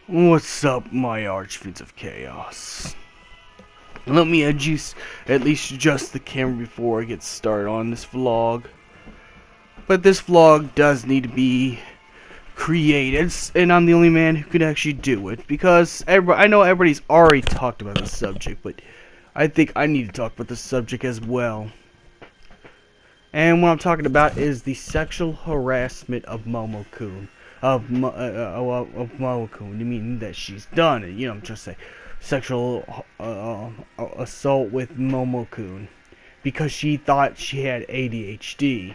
What's up, my archfiends of chaos? Let me at least adjust the camera before I get started on this vlog. But this vlog does need to be created, and I'm the only man who can actually do it, because I know everybody's already talked about the subject, but I think I need to talk about the subject as well. And what I'm talking about is the sexual harassment of Momokun. Of Momokun, meaning that she's done it. You know, I'm just saying, sexual assault with Momokun because she thought she had ADHD.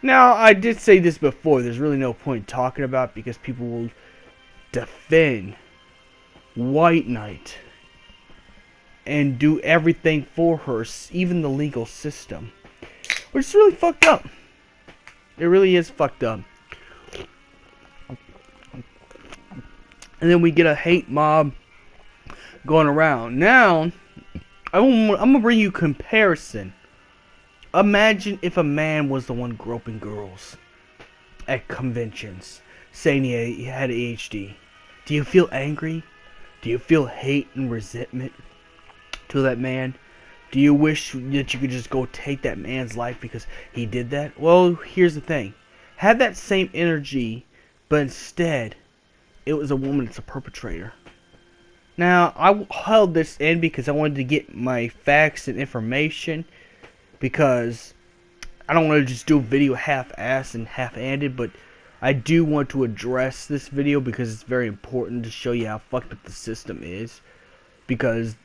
Now, I did say this before. There's really no point talking about it because people will defend White Knight and do everything for her, even the legal system, which is really fucked up. It really is fucked up. And then we get a hate mob going around. Now, I'm gonna bring you a comparison. Imagine if a man was the one groping girls at conventions, saying he had ADHD. Do you feel angry? Do you feel hate and resentment to that man? Do you wish that you could just go take that man's life because he did that? Well, here's the thing. Have that same energy, but instead, it was a woman that's a perpetrator. Now, I held this in because I wanted to get my facts and information, because I don't want to just do a video half-assed and half-handed, but I do want to address this video because it's very important to show you how fucked up the system is. Because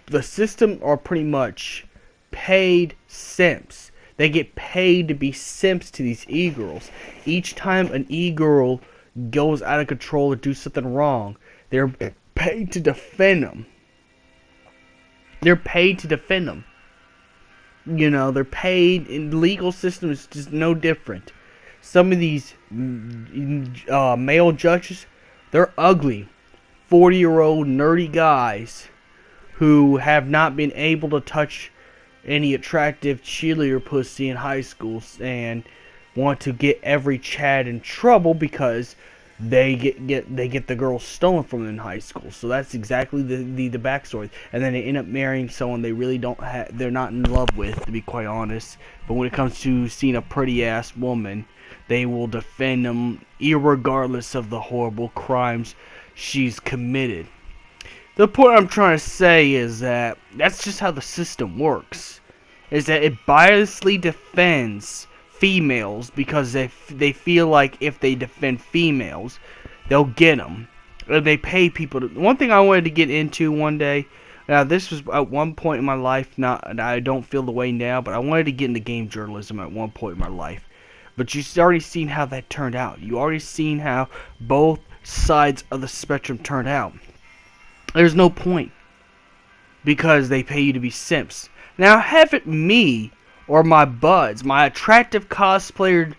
the system are pretty much paid simps. They get paid to be simps to these e-girls. Each time an e-girl goes out of control or do something wrong, they're paid to defend them. They're paid to defend them. You know, they're paid, and the legal system is just no different. Some of these male judges, they're ugly, 40-year-old nerdy guys who have not been able to touch any attractive cheerleader pussy in high school and want to get every Chad in trouble because they get the girls stolen from them in high school. So that's exactly the backstory. And then they end up marrying someone they really they're not in love with, to be quite honest. But when it comes to seeing a pretty ass woman, they will defend them irregardless of the horrible crimes she's committed. The point I'm trying to say is that that's just how the system works. Is that it biasly defends females because they feel like if they defend females, they'll get them. Or they pay people to. One thing I wanted to get into one day. Now, this was at one point in my life. I don't feel the way now, but I wanted to get into game journalism at one point in my life. But you've already seen how that turned out. You already seen how both sides of the spectrum turned out. There's no point because they pay you to be simps. Now, have it me or my buds, my attractive cosplayer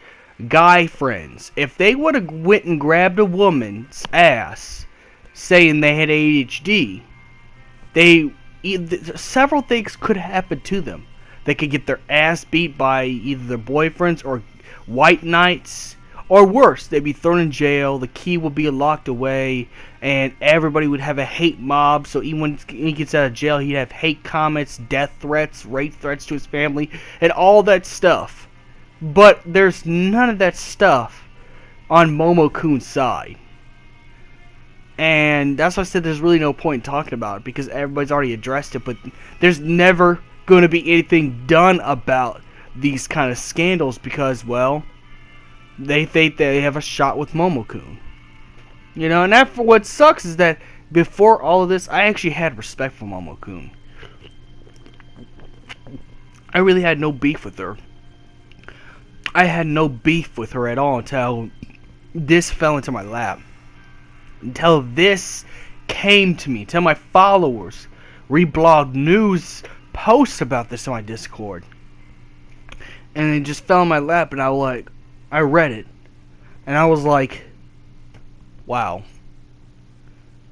guy friends, if they would have went and grabbed a woman's ass saying they had ADHD, several things could happen to them. They could get their ass beat by either their boyfriends or white knights, or worse, they'd be thrown in jail, the key would be locked away, and everybody would have a hate mob. So even when he gets out of jail, he'd have hate comments, death threats, rape threats to his family, and all that stuff. But there's none of that stuff on Momokun's side. And that's why I said there's really no point in talking about it, because everybody's already addressed it, but there's never going to be anything done about these kind of scandals because, well, they think they have a shot with Momokun. You know, and that for what sucks is that before all of this, I actually had respect for Momokun. I really had no beef with her. I had no beef with her at all until this fell into my lap. Until this came to me. Until my followers reblogged news posts about this on my Discord. And it just fell in my lap, and I read it. And I was like, wow.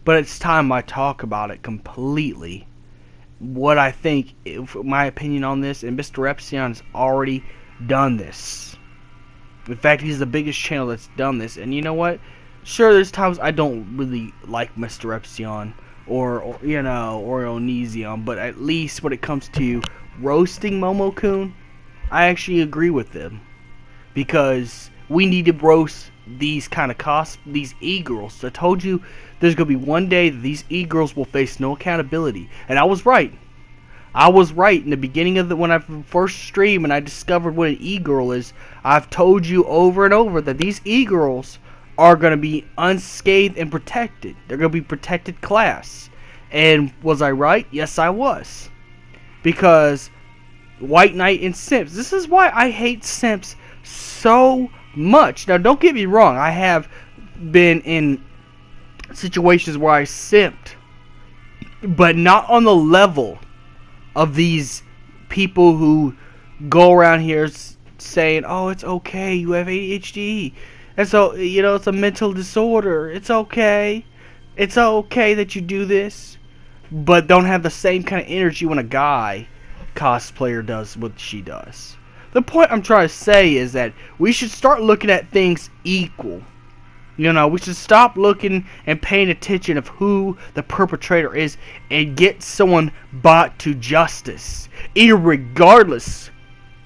But it's time I talk about it completely. What I think, my opinion on this, and Mr. Epsilon has already done this. In fact, he's the biggest channel that's done this. And you know what? Sure, there's times I don't really like Mr. Epsilon or Onision, but at least when it comes to roasting Momokun, I actually agree with them. Because we need to roast these kind of these e-girls. I told you there's going to be one day that these e-girls will face no accountability. And I was right. I was right in the beginning of when I first streamed and I discovered what an e-girl is. I've told you over and over that these e-girls are going to be unscathed and protected. They're going to be protected class. And was I right? Yes, I was. Because White Knight and Simps. This is why I hate Simps so much. Now, don't get me wrong. I have been in situations where I simped. But not on the level of these people who go around here saying, oh, it's okay, you have ADHD. And so, you know, it's a mental disorder. It's okay. It's okay that you do this. But don't have the same kind of energy when a guy cosplayer does what she does. The point I'm trying to say is that we should start looking at things equal. You know, we should stop looking and paying attention of who the perpetrator is and get someone brought to justice. Irregardless,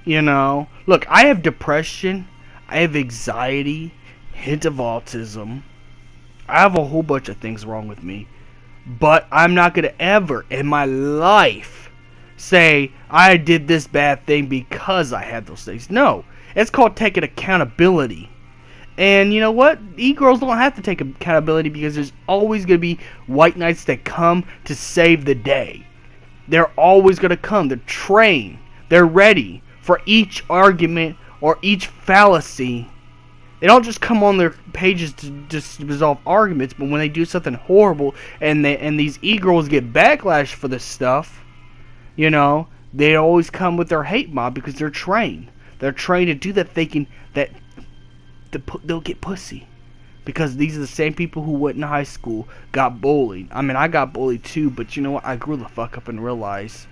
you know. Look, I have depression. I have anxiety. Hint of autism. I have a whole bunch of things wrong with me. But I'm not going to ever in my life say I did this bad thing because I had those things. No. It's called taking accountability. And you know what? E-girls don't have to take accountability because there's always going to be white knights that come to save the day. They're always going to come. They're trained. They're ready for each argument or each fallacy. They don't just come on their pages to just resolve arguments, but when they do something horrible and these e-girls get backlash for this stuff, you know, they always come with their hate mob because they're trained. They're trained to do that thinking that they'll get pussy. Because these are the same people who went in high school, got bullied. I mean, I got bullied too, but you know what? I grew the fuck up and realized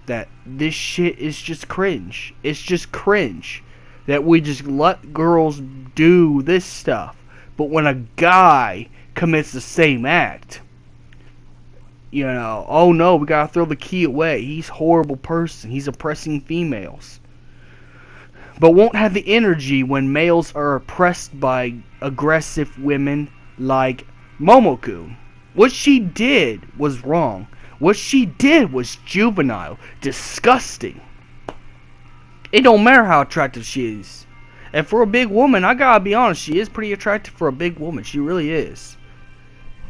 that this shit is just cringe. It's just cringe that we just let girls do this stuff. But when a guy commits the same act, you know, oh no, we gotta throw the key away. He's a horrible person. He's oppressing females. But won't have the energy when males are oppressed by aggressive women like Momokun. What she did was wrong. What she did was juvenile, disgusting. It don't matter how attractive she is. And for a big woman, I gotta be honest, she is pretty attractive for a big woman. She really is.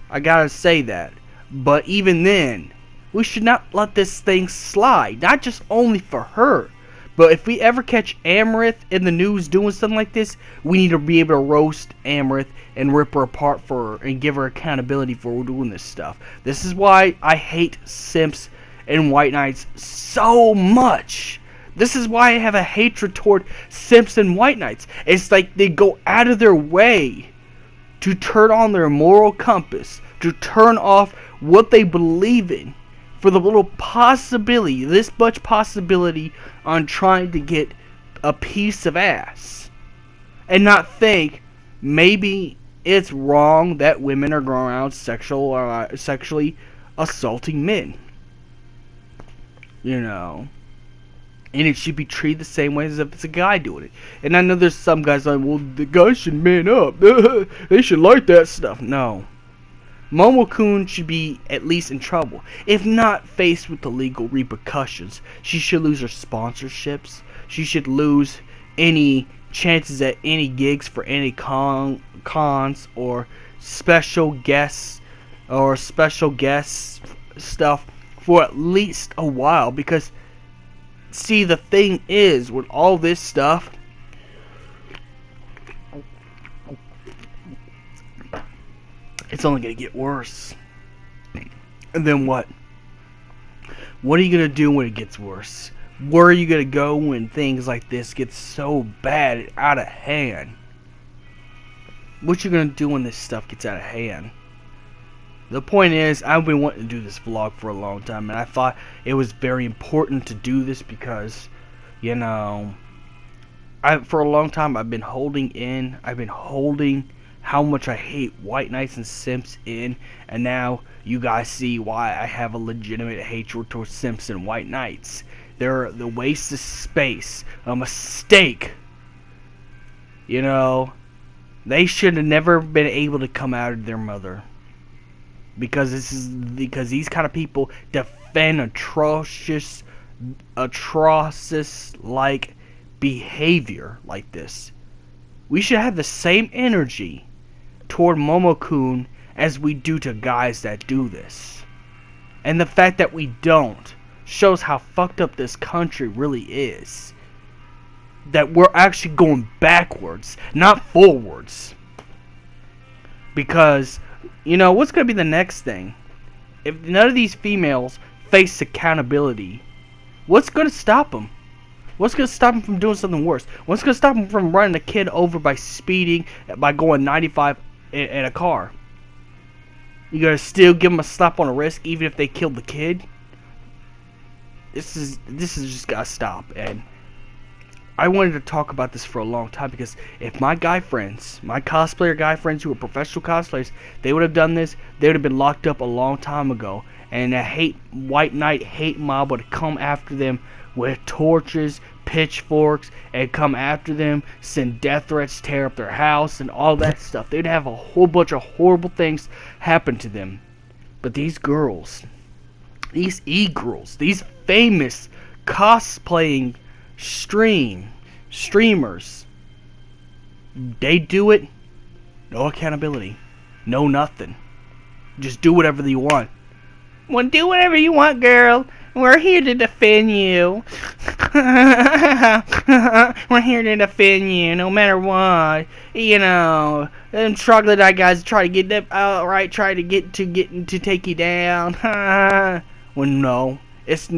I gotta say that. But even then, we should not let this thing slide. Not just only for her. But if we ever catch Amaranth in the news doing something like this, we need to be able to roast Amaranth and rip her apart for her and give her accountability for doing this stuff. This is why I hate Simps and White Knights so much. This is why I have a hatred toward Simps and White Knights. It's like they go out of their way to turn on their moral compass, to turn off what they believe in, for the little possibility, this much possibility on trying to get a piece of ass. And not think, maybe it's wrong that women are going around sexually assaulting men. You know. And it should be treated the same way as if it's a guy doing it. And I know there's some guys like, well, the guys should man up. They should like that stuff. No. Momokun should be at least in trouble. If not faced with the legal repercussions, she should lose her sponsorships. She should lose any chances at any gigs for any cons or special guests stuff for at least a while. Because see, the thing is, with all this stuff, it's only gonna get worse. And then what? What are you gonna do when it gets worse? Where are you gonna go when things like this get so bad and out of hand? What you gonna do when this stuff gets out of hand? The point is, I've been wanting to do this vlog for a long time, and I thought it was very important to do this because, you know, for a long time I've been holding how much I hate white knights and simps in, and now you guys see why I have a legitimate hatred towards simps and white knights. They're the waste of space, a mistake. You know, they should have never been able to come out of their mother. Because these kind of people defend atrocious like behavior like this. We should have the same energy toward Momokun as we do to guys that do this. And the fact that we don't shows how fucked up this country really is. That we're actually going backwards, not forwards. Because, you know, what's going to be the next thing? If none of these females face accountability, what's going to stop them? What's going to stop them from doing something worse? What's going to stop them from running a kid over by speeding, by going 95 in a car? You going to still give them a slap on the wrist even if they killed the kid? This is just got to stop. And I wanted to talk about this for a long time, because if my guy friends, my cosplayer guy friends who are professional cosplayers, they would have done this, they would have been locked up a long time ago. And a white knight hate mob would come after them with torches, pitchforks, and come after them, send death threats, tear up their house, and all that stuff. They'd have a whole bunch of horrible things happen to them. But these girls, these e-girls, these famous cosplaying streamers, they do it, no accountability, no nothing. Just do whatever you want. Well, do whatever you want, girl. We're here to defend you. We're here to defend you, no matter what. You know, them troglodyte guys try to get them outright, try to get to take you down. Well, no, it's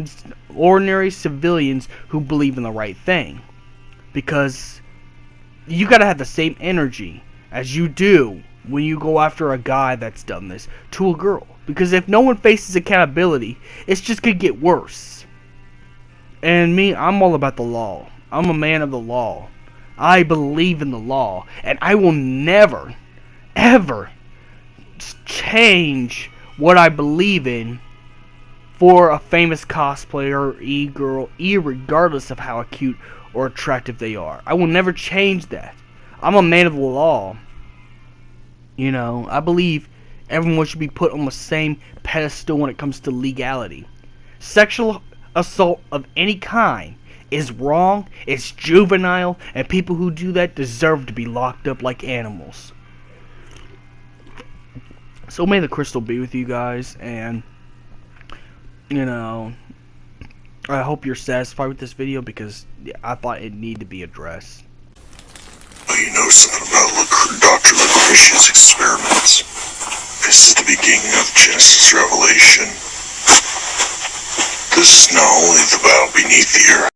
ordinary civilians who believe in the right thing. Because you gotta have the same energy as you do when you go after a guy that's done this to a girl. Because if no one faces accountability, it's just gonna get worse. And me, I'm all about the law. I'm a man of the law. I believe in the law. And I will never, ever change what I believe in for a famous cosplayer or e-girl, regardless of how cute or attractive they are. I will never change that. I'm a man of the law. You know, I believe everyone should be put on the same pedestal when it comes to legality. Sexual assault of any kind is wrong, it's juvenile, and people who do that deserve to be locked up like animals. So may the crystal be with you guys, and, you know, I hope you're satisfied with this video, because I thought it needed to be addressed. You know something about Dr. Lucretia's experiments? This is the beginning of Genesis Revelation. This is not only the battle beneath the earth.